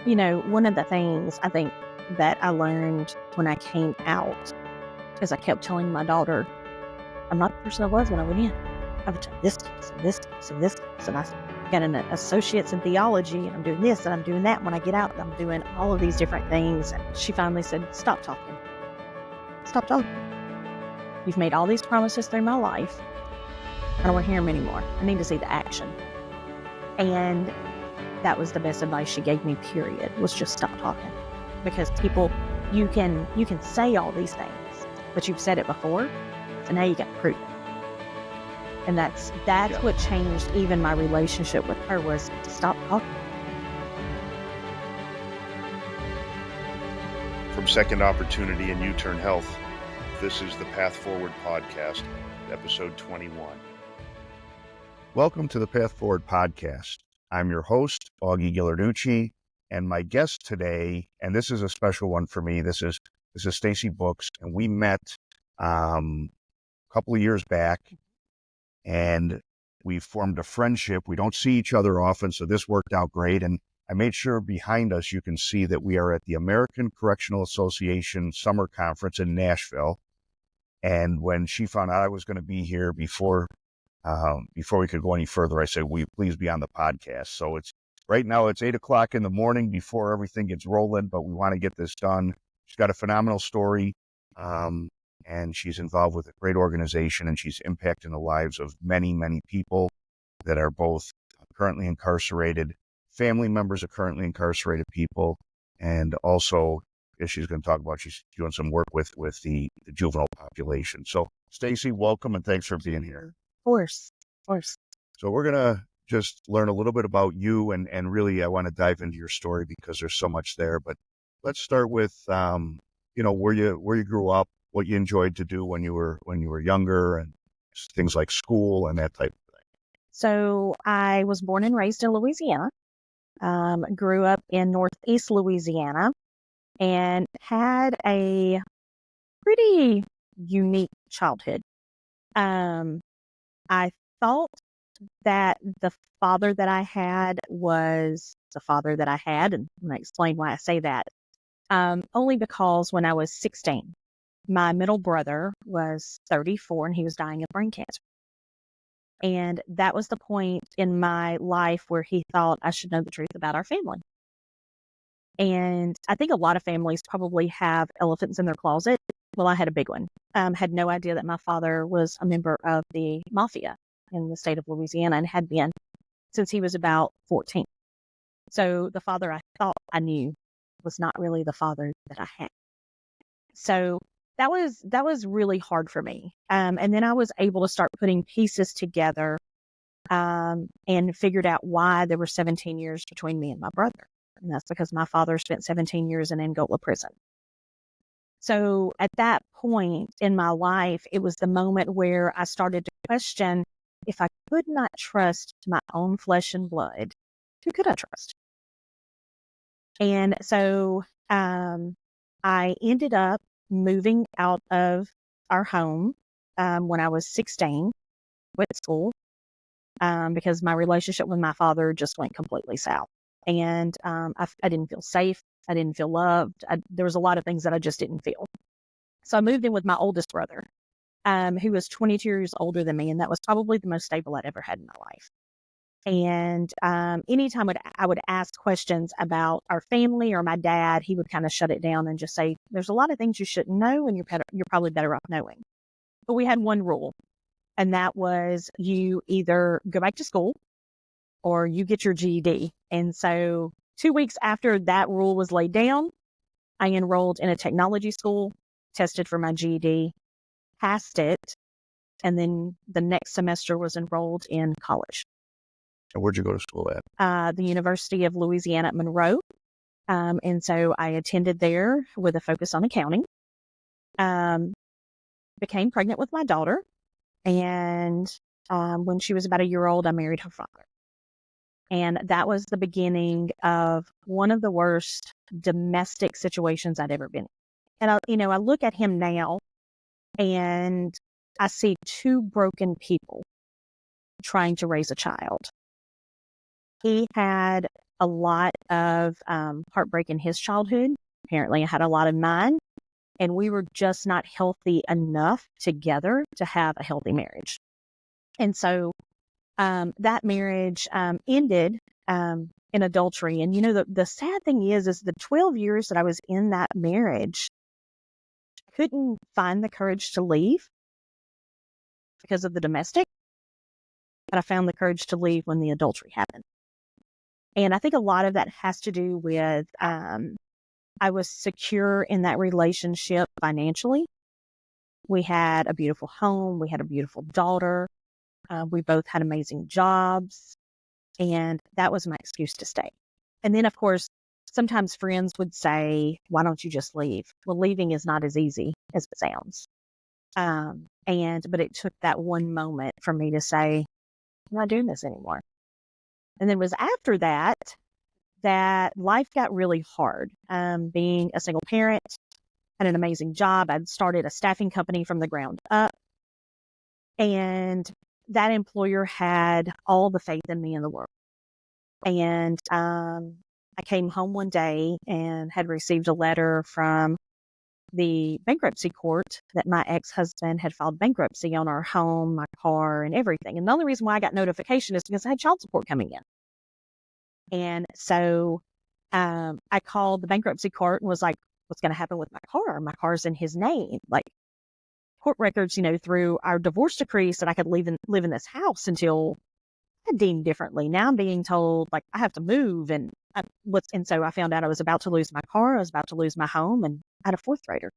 One of the things I think that I learned when I came out is I kept telling my daughter, I'm not the person I was when I went in. I've done this, and this, and this, and I got an associate's in theology, and I'm doing this, and I'm doing that. When I get out, I'm doing all of these different things. And she finally said, stop talking. Stop talking. You've made all these promises through my life. I don't want to hear them anymore. I need to see the action. And that was the best advice she gave me, period, was just stop talking. Because people, you can say all these things, but you've said it before, so now you got to prove it. And that's what changed even my relationship with her, was to stop talking. From Second Opportunity and U-Turn Health, this is the Path Forward Podcast, episode 21. Welcome to the Path Forward Podcast. I'm your host, Augie Gillarducci, and my guest today, and this is a special one for me, this is Stacey Books, and we met a couple of years back, and we formed a friendship. We don't see each other often, so this worked out great, and I made sure behind us you can see that we are at the American Correctional Association Summer Conference in Nashville, and when she found out I was going to be here before we could go any further, I said, will you please be on the podcast? So right now it's 8:00 in the morning before everything gets rolling, but we want to get this done. She's got a phenomenal story, and she's involved with a great organization, and she's impacting the lives of many, many people that are both currently incarcerated, family members of currently incarcerated people, and also, as she's going to talk about, she's doing some work with the juvenile population. So Stacey, welcome, and thanks for being here. Of course. So we're going to just learn a little bit about you, and really I want to dive into your story because there's so much there. But let's start with, where you grew up, what you enjoyed to do when you were younger, and things like school and that type of thing. So I was born and raised in Louisiana, grew up in Northeast Louisiana, and had a pretty unique childhood. I thought that the father that I had was the father that I had, and I'm going to explain why I say that. Only because when I was 16, my middle brother was 34 and he was dying of brain cancer. And that was the point in my life where he thought I should know the truth about our family. And I think a lot of families probably have elephants in their closet. Well, I had a big one. Had no idea that my father was a member of the mafia in the state of Louisiana and had been since he was about 14. So the father I thought I knew was not really the father that I had. So that was really hard for me. And then I was able to start putting pieces together and figured out why there were 17 years between me and my brother. And that's because my father spent 17 years in Angola prison. So at that point in my life, it was the moment where I started to question, if I could not trust my own flesh and blood, who could I trust? And so I ended up moving out of our home when I was 16, quit school, because my relationship with my father just went completely south. And I didn't feel safe. I didn't feel loved. There was a lot of things that I just didn't feel. So I moved in with my oldest brother, who was 22 years older than me. And that was probably the most stable I'd ever had in my life. And anytime I would ask questions about our family or my dad, he would kind of shut it down and just say, there's a lot of things you shouldn't know, and you're probably better off knowing. But we had one rule, and that was you either go back to school or you get your GED. And so 2 weeks after that rule was laid down, I enrolled in a technology school, tested for my GED, passed it, and then the next semester was enrolled in college. And where'd you go to school at? The University of Louisiana at Monroe. And so I attended there with a focus on accounting. Became pregnant with my daughter. And when she was about a year old, I married her father. And that was the beginning of one of the worst domestic situations I'd ever been in. And I look at him now and I see two broken people trying to raise a child. He had a lot of heartbreak in his childhood. Apparently, I had a lot of mine, and we were just not healthy enough together to have a healthy marriage. And so that marriage ended in adultery. And, the sad thing is the 12 years that I was in that marriage, I couldn't find the courage to leave because of the domestic, but I found the courage to leave when the adultery happened. And I think a lot of that has to do with I was secure in that relationship financially. We had a beautiful home. We had a beautiful daughter. We both had amazing jobs. And that was my excuse to stay. And then, of course, sometimes friends would say, why don't you just leave? Well, leaving is not as easy as it sounds. But it took that one moment for me to say, I'm not doing this anymore. And then it was after that life got really hard. Being a single parent, had an amazing job. I'd started a staffing company from the ground up. And that employer had all the faith in me in the world. And I came home one day and had received a letter from the bankruptcy court that my ex-husband had filed bankruptcy on our home, my car, and everything. And the only reason why I got notification is because I had child support coming in. And so I called the bankruptcy court and was like, what's going to happen with my car? My car's in his name. Like, court records, through our divorce decree said I could live in this house until I deemed differently. Now I'm being told, like, I have to move. And so I found out I was about to lose my car. I was about to lose my home, and I had a fourth grader.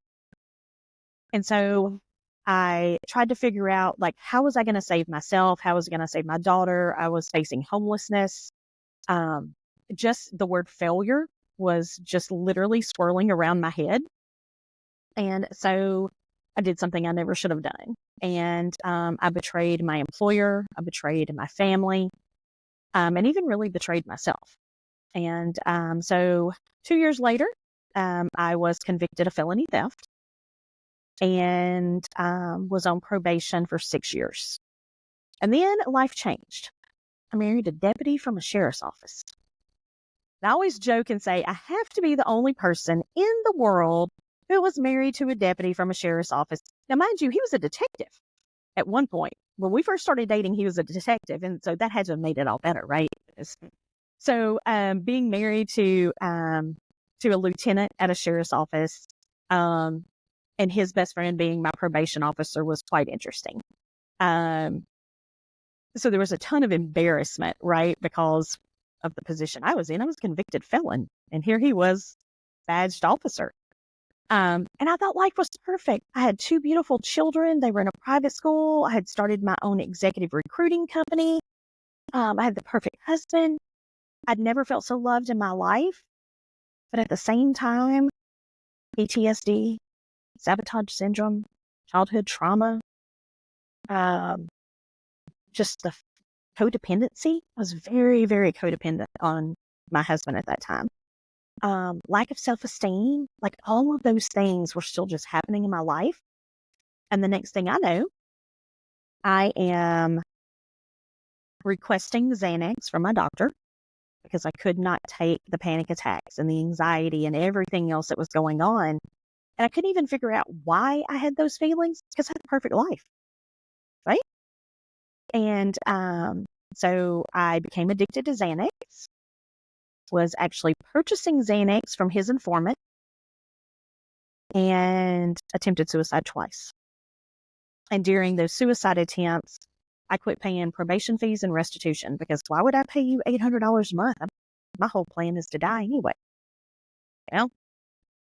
And so I tried to figure out, like, how was I going to save myself? How was I going to save my daughter? I was facing homelessness. Just the word failure was just literally swirling around my head. And so I did something I never should have done. And I betrayed my employer. I betrayed my family, and even really betrayed myself. And so 2 years later, I was convicted of felony theft and was on probation for 6 years. And then life changed. I married a deputy from a sheriff's office. I always joke and say, I have to be the only person in the world who was married to a deputy from a sheriff's office. Now, mind you, he was a detective at one point. When we first started dating, he was a detective. And so that had to have made it all better, right? So being married to a lieutenant at a sheriff's office and his best friend being my probation officer was quite interesting. So there was a ton of embarrassment, right? Because of the position I was in. I was a convicted felon, and here he was, badged officer. And I thought life was perfect. I had 2 beautiful children. They were in a private school. I had started my own executive recruiting company. I had the perfect husband. I'd never felt so loved in my life. But at the same time, PTSD, sabotage syndrome, childhood trauma, just the codependency. I was very, very codependent on my husband at that time. Lack of self-esteem, like all of those things were still just happening in my life. And the next thing I know, I am requesting Xanax from my doctor because I could not take the panic attacks and the anxiety and everything else that was going on. And I couldn't even figure out why I had those feelings because I had a perfect life, right? And so I became addicted to Xanax, was actually purchasing Xanax from his informant, and attempted suicide twice. And during those suicide attempts, I quit paying probation fees and restitution because why would I pay you $800 a month? My whole plan is to die anyway. Well,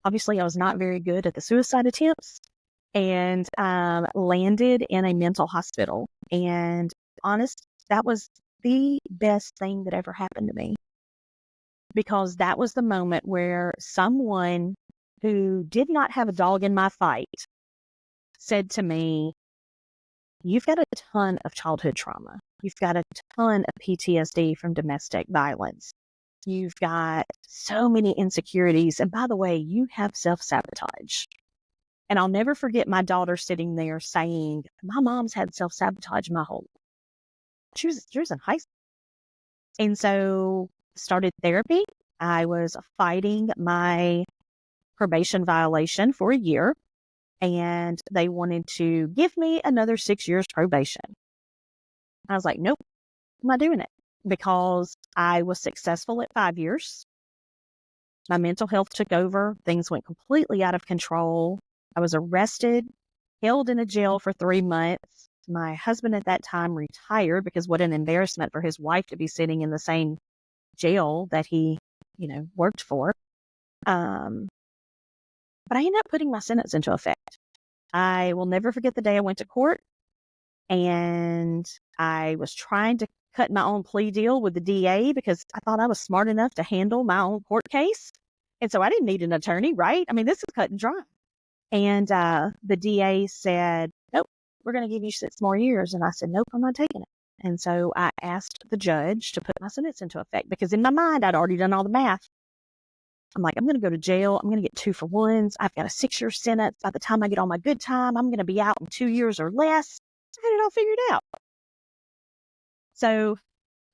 obviously I was not very good at the suicide attempts and landed in a mental hospital. And honest, that was the best thing that ever happened to me because that was the moment where someone who did not have a dog in my fight said to me, you've got a ton of childhood trauma. You've got a ton of PTSD from domestic violence. You've got so many insecurities. And by the way, you have self-sabotage. And I'll never forget my daughter sitting there saying, my mom's had self-sabotage my whole life. She was in high school. And so started therapy. I was fighting my probation violation for a year, and they wanted to give me another 6 years probation. I was like, nope, I'm not doing it, because I was successful at 5 years. My mental health took over. Things went completely out of control. I was arrested, held in a jail for 3 months. My husband at that time retired, because what an embarrassment for his wife to be sitting in the same jail that he, worked for. But I ended up putting my sentence into effect. I will never forget the day I went to court, and I was trying to cut my own plea deal with the DA, because I thought I was smart enough to handle my own court case. And so I didn't need an attorney, right? I mean, this is cut and dry. And the DA said, nope, we're going to give you 6 more years. And I said, nope, I'm not taking it. And so I asked the judge to put my sentence into effect, because in my mind, I'd already done all the math. I'm like, I'm going to go to jail. I'm going to get 2 for 1s. I've got a 6-year sentence. By the time I get all my good time, I'm going to be out in 2 years or less. I had it all figured out. So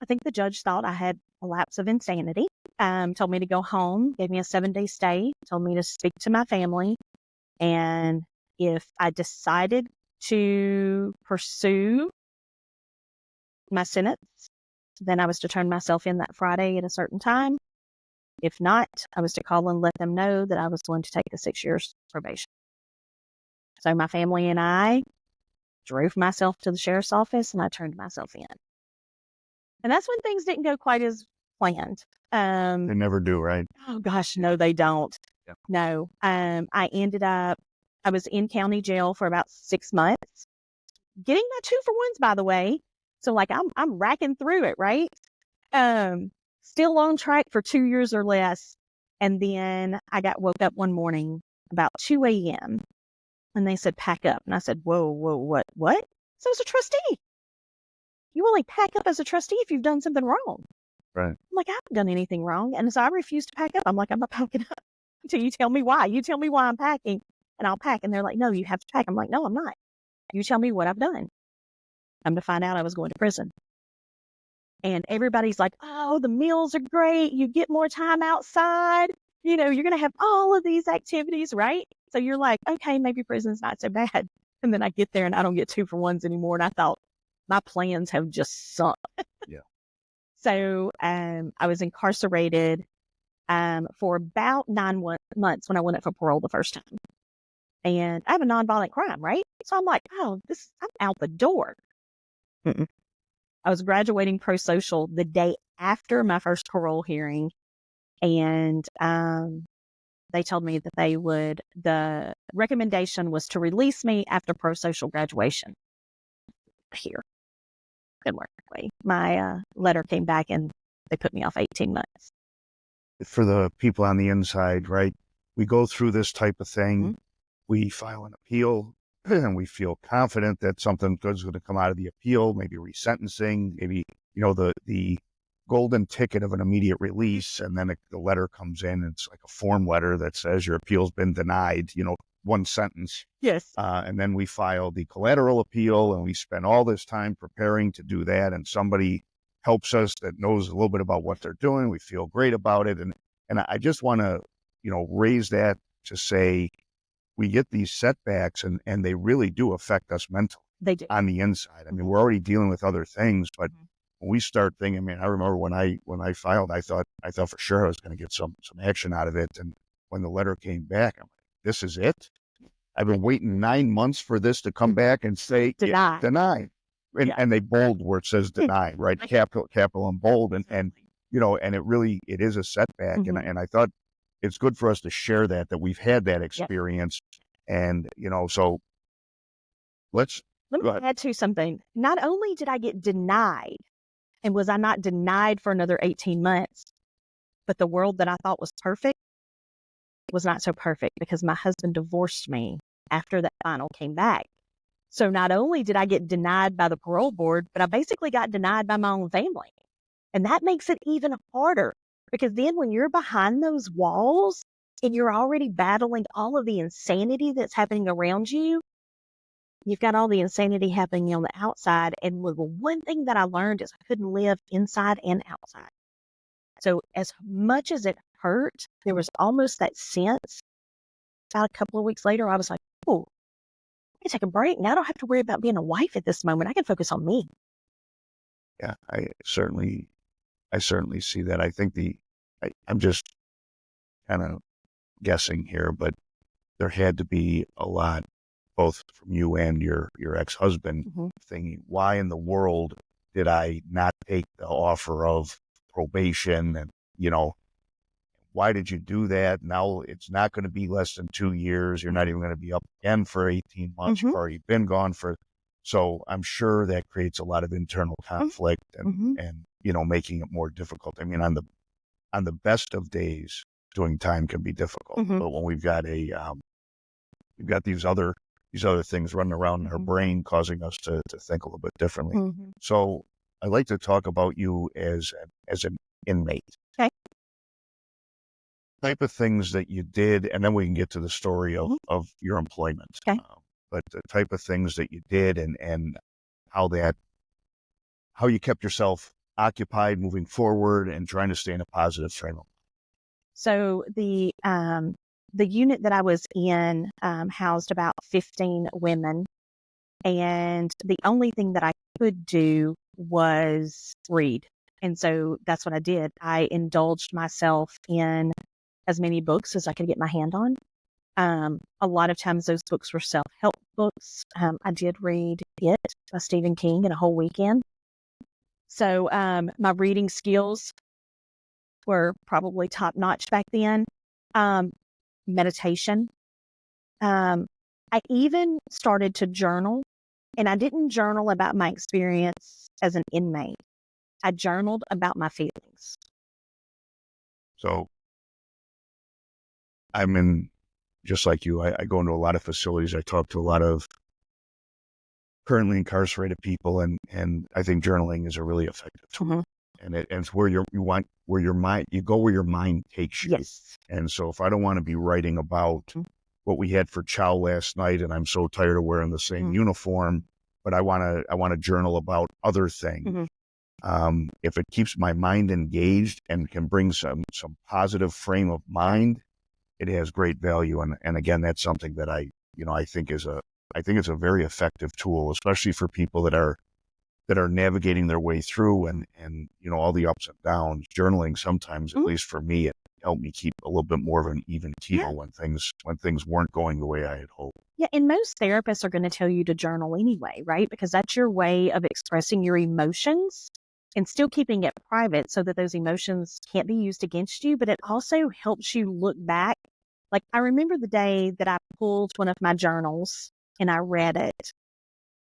I think the judge thought I had a lapse of insanity, told me to go home, gave me a 7-day stay, told me to speak to my family. And if I decided to pursue my sentence, then I was to turn myself in that Friday at a certain time. If not, I was to call and let them know that I was going to take the 6 years probation. So my family and I drove myself to the sheriff's office, and I turned myself in. And that's when things didn't go quite as planned. They never do, right? Oh gosh, no, they don't. Yeah. No. I was in county jail for about 6 months, getting my 2 for 1s, by the way. So like I'm racking through it, right? Still on track for 2 years or less. And then I woke up one morning about 2 a.m. and they said, pack up. And I said, whoa, what? So as a trustee, you only pack up as a trustee if you've done something wrong. Right. I'm like, I haven't done anything wrong. And so I refused to pack up. I'm like, I'm not packing up until you tell me why. You tell me why I'm packing, and I'll pack. And they're like, no, you have to pack. I'm like, no, I'm not. You tell me what I've done. I'm to find out I was going to prison. And everybody's like, oh, the meals are great. You get more time outside. You're going to have all of these activities, right? So you're like, okay, maybe prison's not so bad. And then I get there and I don't get 2 for 1s anymore. And I thought, my plans have just sunk. Yeah. So I was incarcerated for about 9 months when I went up for parole the first time. And I have a nonviolent crime, right? So I'm like, oh, I'm out the door. Mm-mm. I was graduating pro-social the day after my first parole hearing. And they told me that the recommendation was to release me after pro-social graduation. Here. Good work. My letter came back and they put me off 18 months. For the people on the inside, right? We go through this type of thing. Mm-hmm. We file an appeal and we feel confident that something good is going to come out of the appeal, maybe resentencing, maybe, the golden ticket of an immediate release. And then the letter comes in, and it's like a form letter that says your appeal's been denied, one sentence. Yes. And then we file the collateral appeal, and we spend all this time preparing to do that. And somebody helps us that knows a little bit about what they're doing. We feel great about it. And I just want to, raise that to say we get these setbacks and they really do affect us mentally. They do. On the inside. I mean, we're already dealing with other things, but when we start thinking, I remember when I filed, I thought for sure I was going to get some action out of it. And when the letter came back, I'm like, this is it? I've been waiting 9 months for this to come back and say Denied. Denied. And they bold where it says denied, right? Capital and bold. And and it is a setback. Mm-hmm. And I thought it's good for us to share that we've had that experience. Yep. And, so let me add to something. Not only did I get denied, and was I not denied for another 18 months, but the world that I thought was perfect was not so perfect, because my husband divorced me after that final came back. So not only did I get denied by the parole board, but I basically got denied by my own family. And that makes it even harder, because then when you're behind those walls and you're already battling all of the insanity that's happening around you, you've got all the insanity happening on the outside. And the one thing that I learned is I couldn't live inside and outside. So as much as it hurt, there was almost that sense. About a couple of weeks later, I was like, oh, I can take a break. Now I don't have to worry about being a wife at this moment. I can focus on me. Yeah, I certainly see that. I think I'm just kind of guessing here, but there had to be a lot, both from you and your ex-husband, thinking, why in the world did I not take the offer of probation? And, why did you do that? Now it's not going to be less than 2 years. You're not even going to be up again for 18 months. You've already been gone so I'm sure that creates a lot of internal conflict and, making it more difficult. I mean, on the best of days, doing time can be difficult, but when we've got these other things running around in our brain causing us to think a little bit differently. So I'd like to talk about you as an inmate. Okay. Type of things that you did, and then we can get to the story of your employment. Okay. But the type of things that you did and how you kept yourself occupied moving forward and trying to stay in a positive frame of mind. So the unit that I was in housed about 15 women, and the only thing that I could do was read. And so that's what I did. I indulged myself in as many books as I could get my hand on. A lot of times those books were self-help books. I did read It by Stephen King in a whole weekend. So my reading skills were probably top-notch back then. Meditation. I even started to journal, and I didn't journal about my experience as an inmate. I journaled about my feelings. So just like you, I go into a lot of facilities. I talk to a lot of currently incarcerated people, and I think journaling is a really effective tool. And it's where you go where your mind takes you. Yes. And so if I don't want to be writing about what we had for chow last night, and I'm so tired of wearing the same uniform, but I want to journal about other things. If it keeps my mind engaged and can bring some positive frame of mind, it has great value. And again, that's something that I think it's a very effective tool, especially for people that are navigating their way through and all the ups and downs. Journaling sometimes, at least for me, it helped me keep a little bit more of an even keel when things weren't going the way I had hoped. Yeah, and most therapists are going to tell you to journal anyway, right? Because that's your way of expressing your emotions and still keeping it private so that those emotions can't be used against you. But it also helps you look back. Like, I remember the day that I pulled one of my journals and I read it.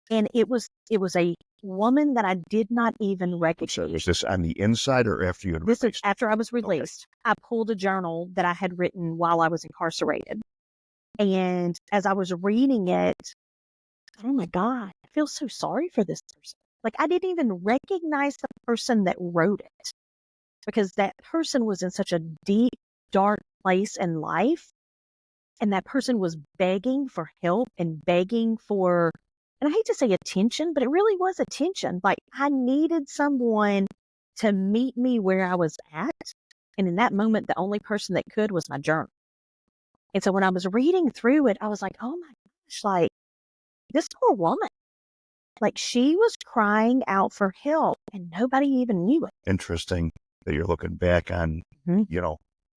And it was a woman that I did not even recognize. So was this on the inside or after you had released? This is after I was released. Okay. I pulled a journal that I had written while I was incarcerated. And as I was reading it, oh my God, I feel so sorry for this person. Like, I didn't even recognize the person that wrote it because that person was in such a deep, dark place in life. And that person was begging for help and begging for, and I hate to say attention, but it really was attention. Like, I needed someone to meet me where I was at. And in that moment, the only person that could was my journal. And so when I was reading through it, I was like, oh my gosh, like, this poor woman, like, she was crying out for help and nobody even knew it. Interesting that you're looking back on,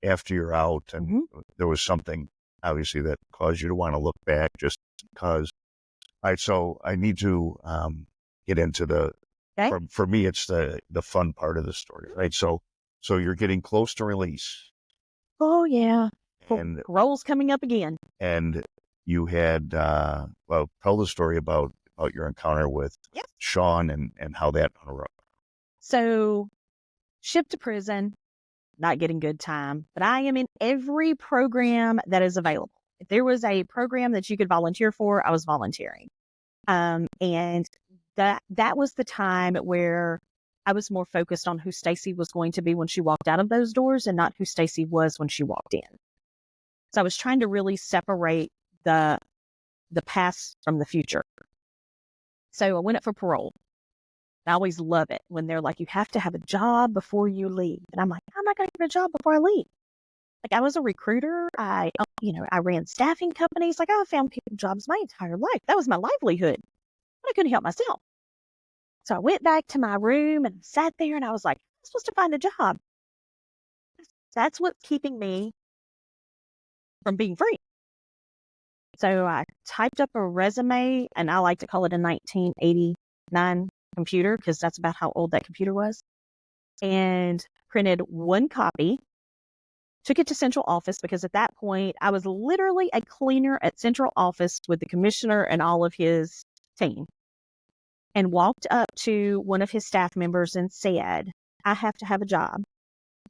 after you're out, and there was something obviously that caused you to want to look back just because. All right, so I need to get into for me, it's the fun part of the story, right? So you're getting close to release. Oh, yeah. And parole's coming up again. And you had, tell the story about your encounter with Sean and how that arose. So, shipped to prison, not getting good time, but I am in every program that is available. If there was a program that you could volunteer for, I was volunteering. And that was the time where I was more focused on who Stacey was going to be when she walked out of those doors and not who Stacey was when she walked in. So I was trying to really separate the past from the future. So I went up for parole. I always love it when they're like, you have to have a job before you leave. And I'm like, I'm not going to get a job before I leave. Like, I was a recruiter. I ran staffing companies. Like, I found people jobs my entire life. That was my livelihood. But I couldn't help myself. So I went back to my room and sat there and I was like, I'm supposed to find a job. That's what's keeping me from being free. So I typed up a resume, and I like to call it a 1989 computer because that's about how old that computer was, and printed one copy, took it to central office because at that point I was literally a cleaner at central office with the commissioner and all of his team, and walked up to one of his staff members and said, I have to have a job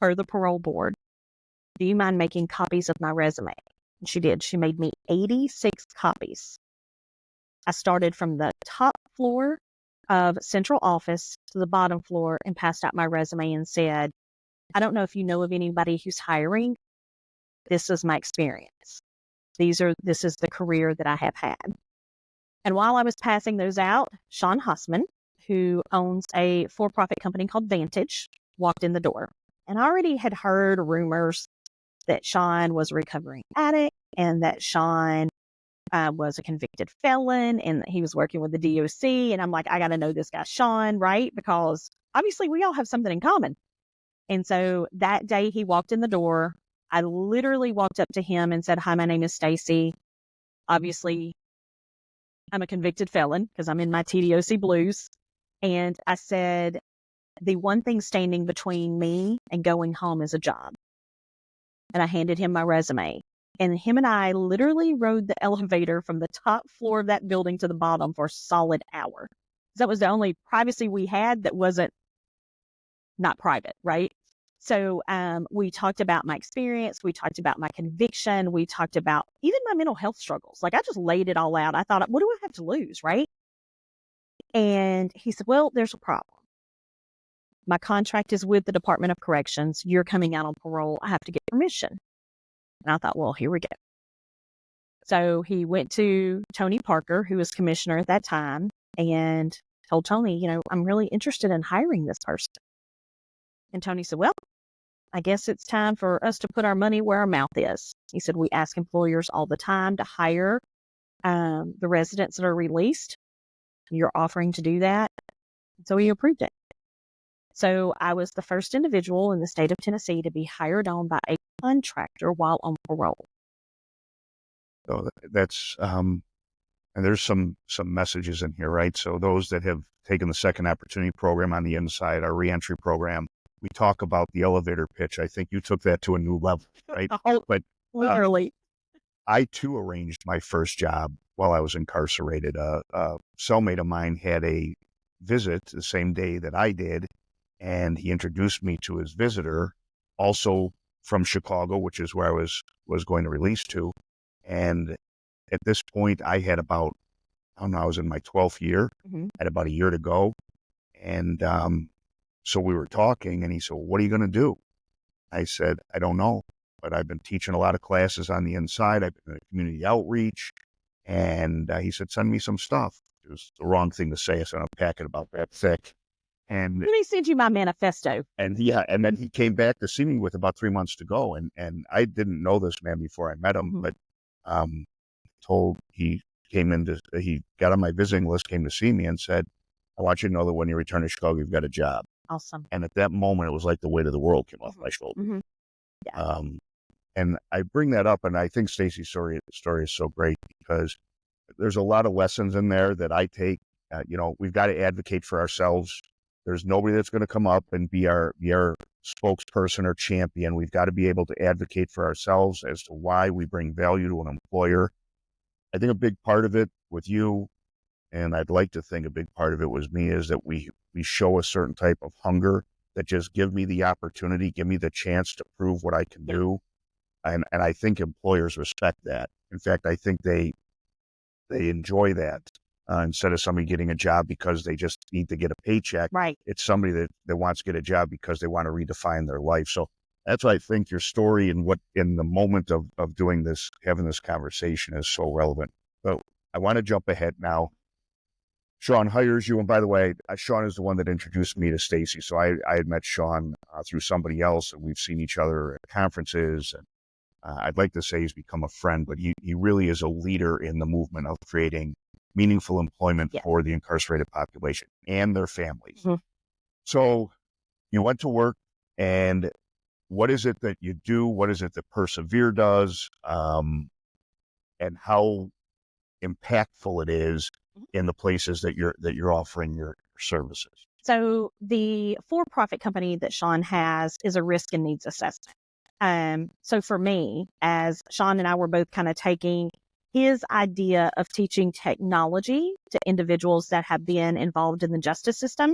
per the parole board. Do you mind making copies of my resume? And she did. She made me 86 copies. I started from the top floor of central office to the bottom floor and passed out my resume and said, I don't know if you know of anybody who's hiring. This is my experience. This is the career that I have had. And while I was passing those out, Sean Hussman, who owns a for-profit company called Vantage, walked in the door. And I already had heard rumors that Sean was a recovering addict and that Sean was a convicted felon and that he was working with the DOC. And I'm like, I got to know this guy, Sean, right? Because obviously we all have something in common. And so that day he walked in the door. I literally walked up to him and said, hi, my name is Stacey. Obviously, I'm a convicted felon because I'm in my TDOC blues. And I said, the one thing standing between me and going home is a job. And I handed him my resume. And him and I literally rode the elevator from the top floor of that building to the bottom for a solid hour. That was the only privacy we had that wasn't not private, right? So we talked about my experience. We talked about my conviction. We talked about even my mental health struggles. Like, I just laid it all out. I thought, what do I have to lose, right? And he said, well, there's a problem. My contract is with the Department of Corrections. You're coming out on parole. I have to get permission. And I thought, well, here we go. So he went to Tony Parker, who was commissioner at that time, and told Tony, I'm really interested in hiring this person. And Tony said, well, I guess it's time for us to put our money where our mouth is. He said, we ask employers all the time to hire the residents that are released. You're offering to do that. So he approved it. So I was the first individual in the state of Tennessee to be hired on by a contractor while on parole. So that's, and there's some messages in here, right? So those that have taken the Second Opportunity Program on the inside, our Reentry program, we talk about the elevator pitch. I think you took that to a new level, right? But literally, I too arranged my first job while I was incarcerated. A cellmate of mine had a visit the same day that I did, and he introduced me to his visitor, also from Chicago, which is where I was going to release to. And at this point, I had about, I was in my 12th year, had about a year to go. And so we were talking, and he said, well, what are you going to do? I said, I don't know, but I've been teaching a lot of classes on the inside. I've been in community outreach. And he said, send me some stuff. It was the wrong thing to say. I said, I'm packing about that thick. And let me send you my manifesto. And and then he came back to see me with about 3 months to go. And I didn't know this man before I met him, but he got on my visiting list, came to see me and said, I want you to know that when you return to Chicago, you've got a job. Awesome. And at that moment, it was like the weight of the world came off my shoulder. Yeah. And I bring that up, and I think Stacey's story is so great because there's a lot of lessons in there that I take. We've got to advocate for ourselves. There's nobody that's going to come up and be our spokesperson or champion. We've got to be able to advocate for ourselves as to why we bring value to an employer. I think a big part of it with you, and I'd like to think a big part of it was me, is that we show a certain type of hunger that just give me the opportunity, give me the chance to prove what I can do. And I think employers respect that. In fact, I think they enjoy that. Instead of somebody getting a job because they just need to get a paycheck. Right. It's somebody that wants to get a job because they want to redefine their life. So that's why I think your story and what in the moment of doing this, having this conversation is so relevant. So I want to jump ahead now Sean hires you. And by the way, Sean is the one that introduced me to Stacey. So I had met Sean through somebody else, and we've seen each other at conferences. And I'd like to say he's become a friend, but he really is a leader in the movement of creating meaningful employment for the incarcerated population and their families. Mm-hmm. So you went to work, and what is it that you do? What is it that Persevere does? And how impactful it is in the places that you're offering your services. So the for-profit company that Sean has is a risk and needs assessment. So for me, as Sean and I were both kind of taking his idea of teaching technology to individuals that have been involved in the justice system,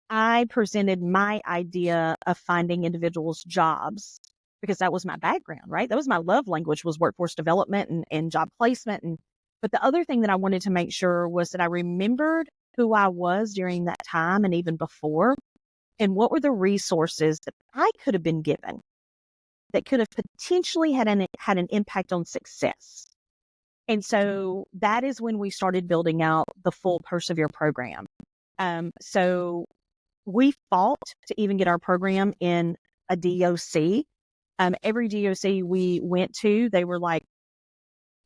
I presented my idea of finding individuals jobs, because that was my background, right? That was my love language, was workforce development and job placement. But the other thing that I wanted to make sure was that I remembered who I was during that time and even before, and what were the resources that I could have been given that could have potentially had an impact on success. And so that is when we started building out the full Persevere program. So we fought to even get our program in a DOC. Every DOC we went to, they were like,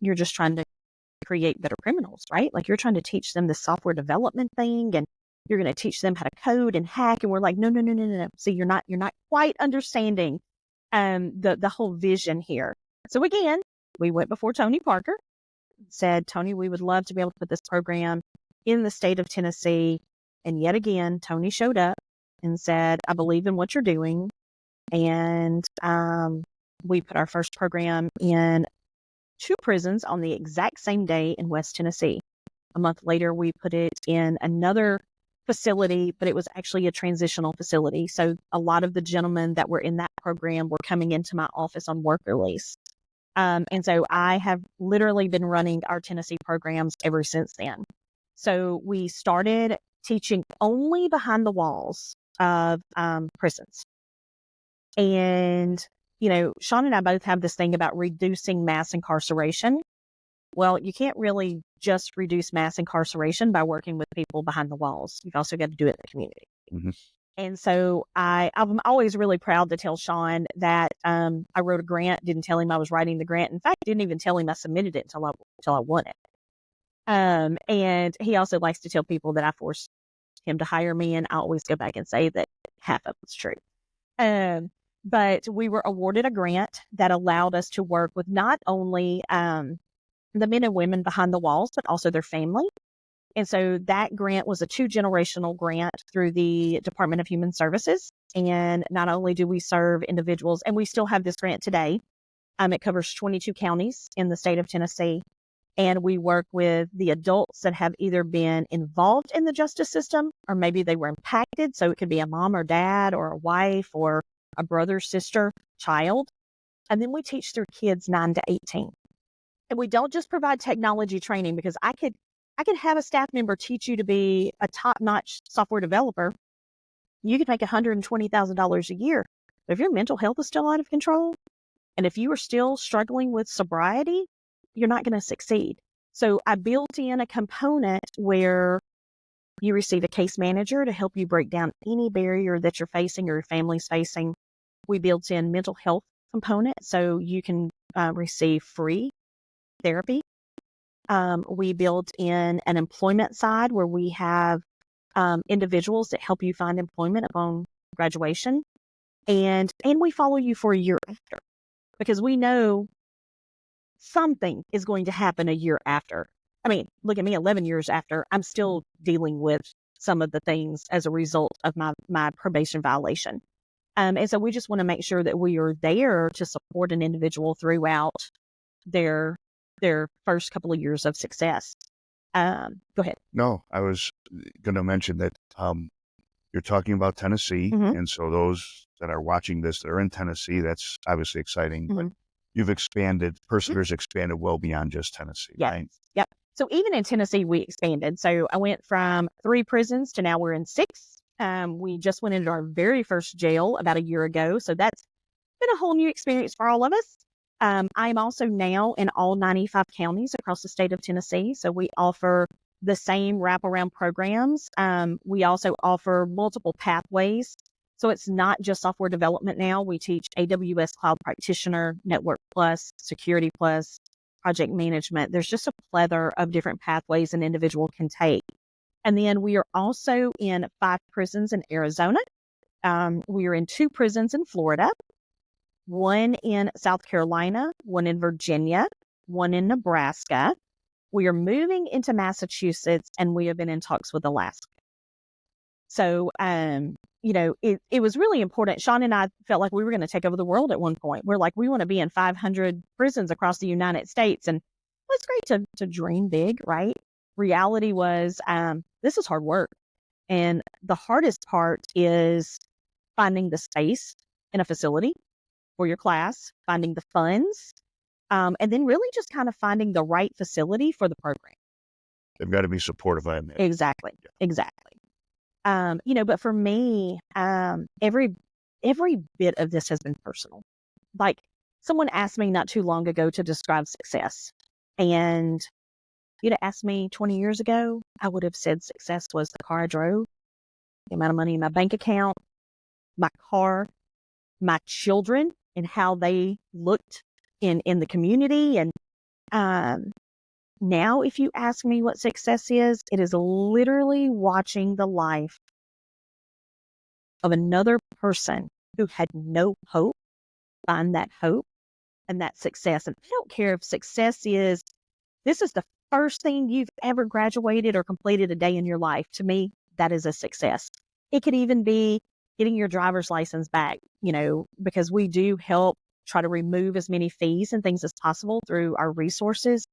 you're just trying to create better criminals, right? Like, you're trying to teach them the software development thing, and you're going to teach them how to code and hack. And we're like, no. See, you're not quite understanding the whole vision here. So again, we went before Tony Parker, said, Tony, we would love to be able to put this program in the state of Tennessee. And yet again, Tony showed up and said, I believe in what you're doing. And we put our first program in 2 prisons on the exact same day in West Tennessee. A month later, we put it in another facility, but it was actually a transitional facility. So a lot of the gentlemen that were in that program were coming into my office on work release. And so I have literally been running our Tennessee programs ever since then. So we started teaching only behind the walls of prisons. And, Sean and I both have this thing about reducing mass incarceration. Well, you can't really just reduce mass incarceration by working with people behind the walls. You've also got to do it in the community. Mm-hmm. And so I'm always really proud to tell Sean that I wrote a grant, didn't tell him I was writing the grant. In fact, didn't even tell him I submitted it until I won it. And he also likes to tell people that I forced him to hire me, and I always go back and say that half of it's true. But we were awarded a grant that allowed us to work with not only the men and women behind the walls, but also their family. And so that grant was a 2-generational grant through the Department of Human Services. And not only do we serve individuals, and we still have this grant today, it covers 22 counties in the state of Tennessee. And we work with the adults that have either been involved in the justice system, or maybe they were impacted. So it could be a mom or dad or a wife or a brother, sister, child. And then we teach their kids 9 to 18. And we don't just provide technology training, because I could have a staff member teach you to be a top-notch software developer. You could make $120,000 a year. But if your mental health is still out of control, and if you are still struggling with sobriety, you're not going to succeed. So I built in a component where you receive a case manager to help you break down any barrier that you're facing or your family's facing. We built in mental health component so you can receive free therapy. We built in an employment side where we have individuals that help you find employment upon graduation. And we follow you for a year after, because we know something is going to happen a year after. I mean, look at me, 11 years after, I'm still dealing with some of the things as a result of my probation violation. And so we just want to make sure that we are there to support an individual throughout their first couple of years of success. Go ahead. No, I was going to mention that you're talking about Tennessee. Mm-hmm. And so those that are watching this, that are in Tennessee, that's obviously exciting. Mm-hmm. But you've expanded, Persevere's expanded well beyond just Tennessee, yes. Right? Yep. So even in Tennessee, we expanded. So I went from 3 prisons to now we're in 6. We just went into our very first jail about a year ago. So that's been a whole new experience for all of us. I'm also now in all 95 counties across the state of Tennessee. So we offer the same wraparound programs. We also offer multiple pathways. So it's not just software development now. We teach AWS Cloud Practitioner, Network Plus, Security Plus, project management. There's just a plethora of different pathways an individual can take. And then we are also in 5 prisons in Arizona. We are in 2 prisons in Florida, 1 in South Carolina, 1 in Virginia, 1 in Nebraska. We are moving into Massachusetts, and we have been in talks with Alaska. So, it was really important. Sean and I felt like we were going to take over the world at one point. We're like, we want to be in 500 prisons across the United States. And it's great to dream big, right? Reality was, this is hard work. And the hardest part is finding the space in a facility for your class, finding the funds, and then really just kind of finding the right facility for the program. They've got to be supportive, I imagine. Exactly. Yeah. Exactly. But for me, every bit of this has been personal. Like, someone asked me not too long ago to describe success. And you'd have asked me 20 years ago, I would have said success was the car I drove, the amount of money in my bank account, my car, my children, and how they looked in the community. And now, if you ask me what success is, it is literally watching the life of another person who had no hope find that hope and that success. And I don't care if success is, this is the first thing you've ever graduated or completed a day in your life. To me, that is a success. It could even be getting your driver's license back, because we do help try to remove as many fees and things as possible through our resources.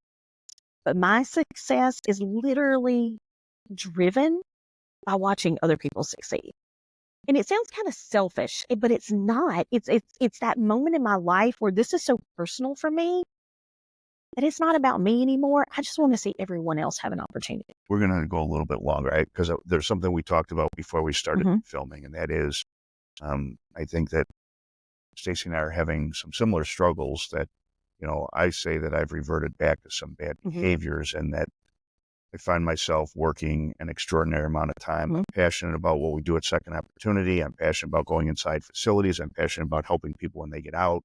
But my success is literally driven by watching other people succeed. And it sounds kind of selfish, but it's not. It's that moment in my life where this is so personal for me that it's not about me anymore. I just want to see everyone else have an opportunity. We're going to go a little bit longer, right? Because there's something we talked about before we started filming, and that is, I think that Stacey and I are having some similar struggles that, I say that I've reverted back to some bad behaviors, and that I find myself working an extraordinary amount of time. I'm passionate about what we do at Second Opportunity. I'm passionate about going inside facilities. I'm passionate about helping people when they get out.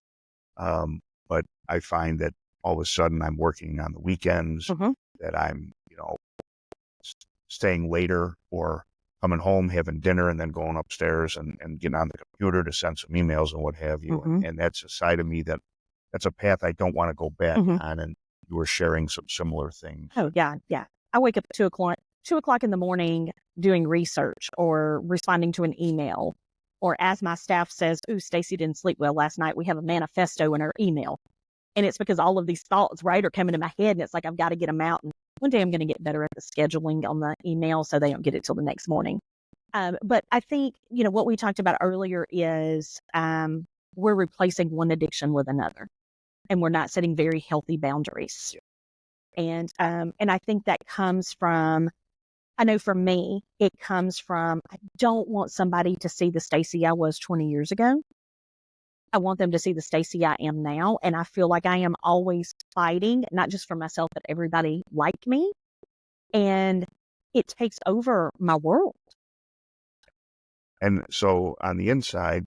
But I find that all of a sudden I'm working on the weekends, that I'm, staying later or coming home, having dinner, and then going upstairs and getting on the computer to send some emails and what have you. And that's a side of me that's a path I don't want to go back on. And you were sharing some similar things. Oh, yeah. Yeah. I wake up at 2 o'clock in the morning doing research or responding to an email. Or as my staff says, ooh, Stacey didn't sleep well last night, we have a manifesto in our email. And it's because all of these thoughts, right, are coming to my head. And it's like, I've got to get them out. And one day I'm going to get better at the scheduling on the email so they don't get it till the next morning. But I think, what we talked about earlier is we're replacing one addiction with another. And we're not setting very healthy boundaries. And I think that comes from, I know for me, it comes from, I don't want somebody to see the Stacey I was 20 years ago. I want them to see the Stacey I am now. And I feel like I am always fighting, not just for myself, but everybody like me. And it takes over my world. And so on the inside,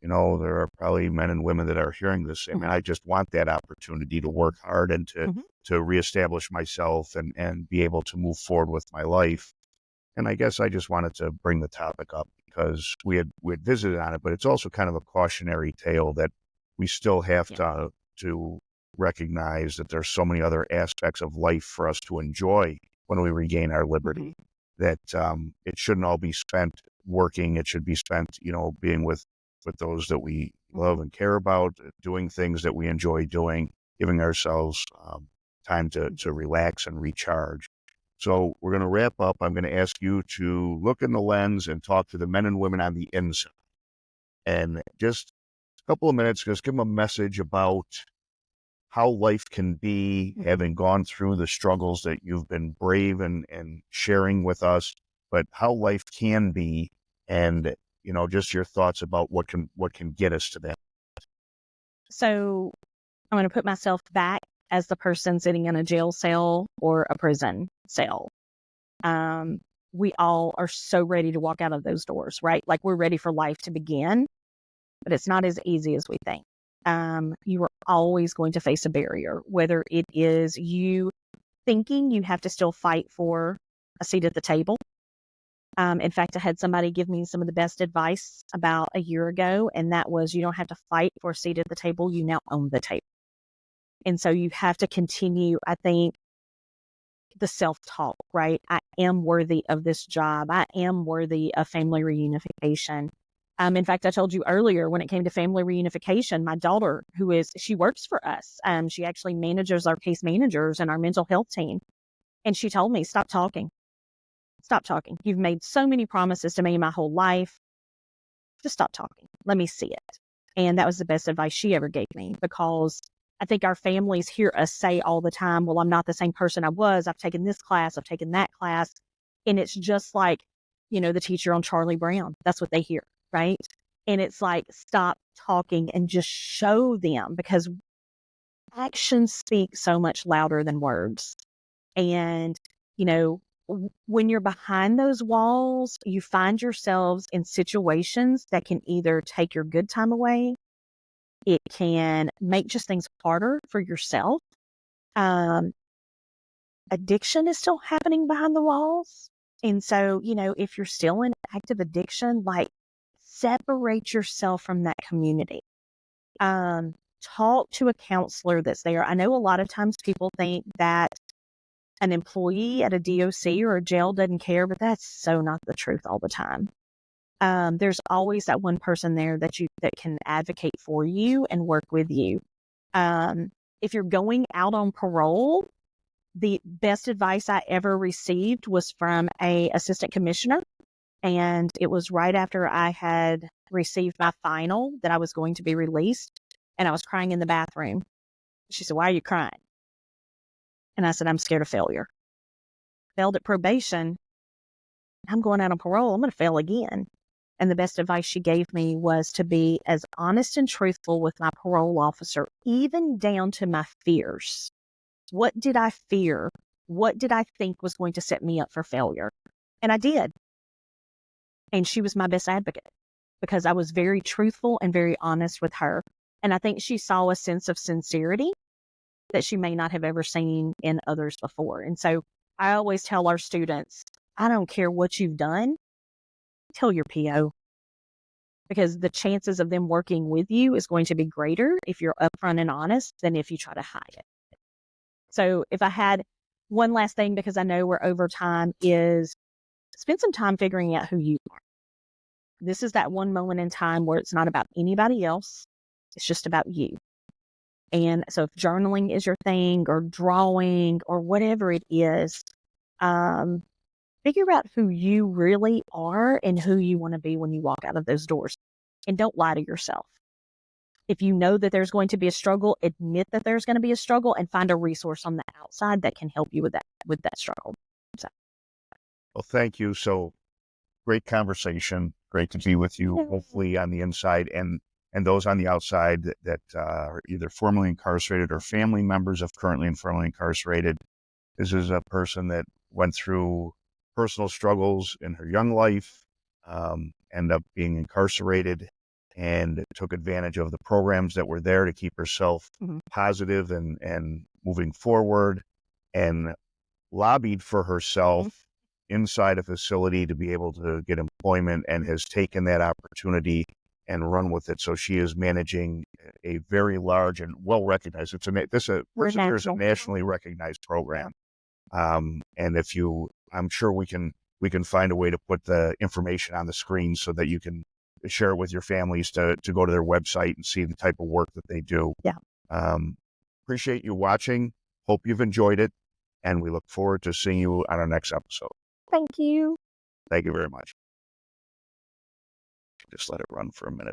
there are probably men and women that are hearing this. I mean, I just want that opportunity to work hard and to reestablish myself and be able to move forward with my life. And I guess I just wanted to bring the topic up because we had visited on it, but it's also kind of a cautionary tale that we still have to recognize that there's so many other aspects of life for us to enjoy when we regain our liberty, that it shouldn't all be spent working. It should be spent, being with those that we love and care about, doing things that we enjoy doing, giving ourselves time to relax and recharge. So we're going to wrap up. I'm going to ask you to look in the lens and talk to the men and women on the inside. And just a couple of minutes, just give them a message about how life can be, having gone through the struggles that you've been brave and sharing with us, but how life can be, and just your thoughts about what can get us to that. So I'm going to put myself back as the person sitting in a jail cell or a prison cell. We all are so ready to walk out of those doors, right? Like we're ready for life to begin, but it's not as easy as we think. You are always going to face a barrier, whether it is you thinking you have to still fight for a seat at the table. In fact, I had somebody give me some of the best advice about a year ago, and that was you don't have to fight for a seat at the table. You now own the table. And so you have to continue, I think, the self-talk, right? I am worthy of this job. I am worthy of family reunification. In fact, I told you earlier when it came to family reunification, my daughter, she works for us. She actually manages our case managers and our mental health team. And she told me, stop talking. Stop talking. You've made so many promises to me my whole life. Just stop talking. Let me see it. And that was the best advice she ever gave me, because I think our families hear us say all the time, well, I'm not the same person I was. I've taken this class. I've taken that class. And it's just like, the teacher on Charlie Brown. That's what they hear, right? And it's like, stop talking and just show them, because actions speak so much louder than words. And, when you're behind those walls, you find yourselves in situations that can either take your good time away. It can make just things harder for yourself. Addiction is still happening behind the walls. And so, if you're still in active addiction, like separate yourself from that community. Talk to a counselor that's there. I know a lot of times people think that an employee at a DOC or a jail doesn't care, but that's so not the truth all the time. There's always that one person there that can advocate for you and work with you. If you're going out on parole, the best advice I ever received was from a assistant commissioner. And it was right after I had received my final that I was going to be released. And I was crying in the bathroom. She said, "Why are you crying?" And I said, "I'm scared of failure. Failed at probation. I'm going out on parole. I'm going to fail again." And the best advice she gave me was to be as honest and truthful with my parole officer, even down to my fears. What did I fear? What did I think was going to set me up for failure? And I did. And she was my best advocate because I was very truthful and very honest with her. And I think she saw a sense of sincerity that she may not have ever seen in others before. And so I always tell our students, I don't care what you've done, tell your PO, because the chances of them working with you is going to be greater if you're upfront and honest than if you try to hide it. So if I had one last thing, because I know we're over time, is spend some time figuring out who you are. This is that one moment in time where it's not about anybody else. It's just about you. And so if journaling is your thing, or drawing, or whatever it is, figure out who you really are and who you want to be when you walk out of those doors. And don't lie to yourself. If you know that there's going to be a struggle, admit that there's going to be a struggle and find a resource on the outside that can help you with that struggle. So. Well, thank you. So great conversation. Great to be with you, hopefully on the inside and those on the outside that are either formerly incarcerated or family members of currently and formerly incarcerated. This is a person that went through personal struggles in her young life, ended up being incarcerated, and took advantage of the programs that were there to keep herself positive and moving forward, and lobbied for herself inside a facility to be able to get employment, and has taken that opportunity and run with it. So she is managing a very large and well-recognized, Persevere is a nationally recognized program. And I'm sure we can find a way to put the information on the screen so that you can share it with your families to go to their website and see the type of work that they do. Yeah. Appreciate you watching. Hope you've enjoyed it. And we look forward to seeing you on our next episode. Thank you. Thank you very much. Just let it run for a minute.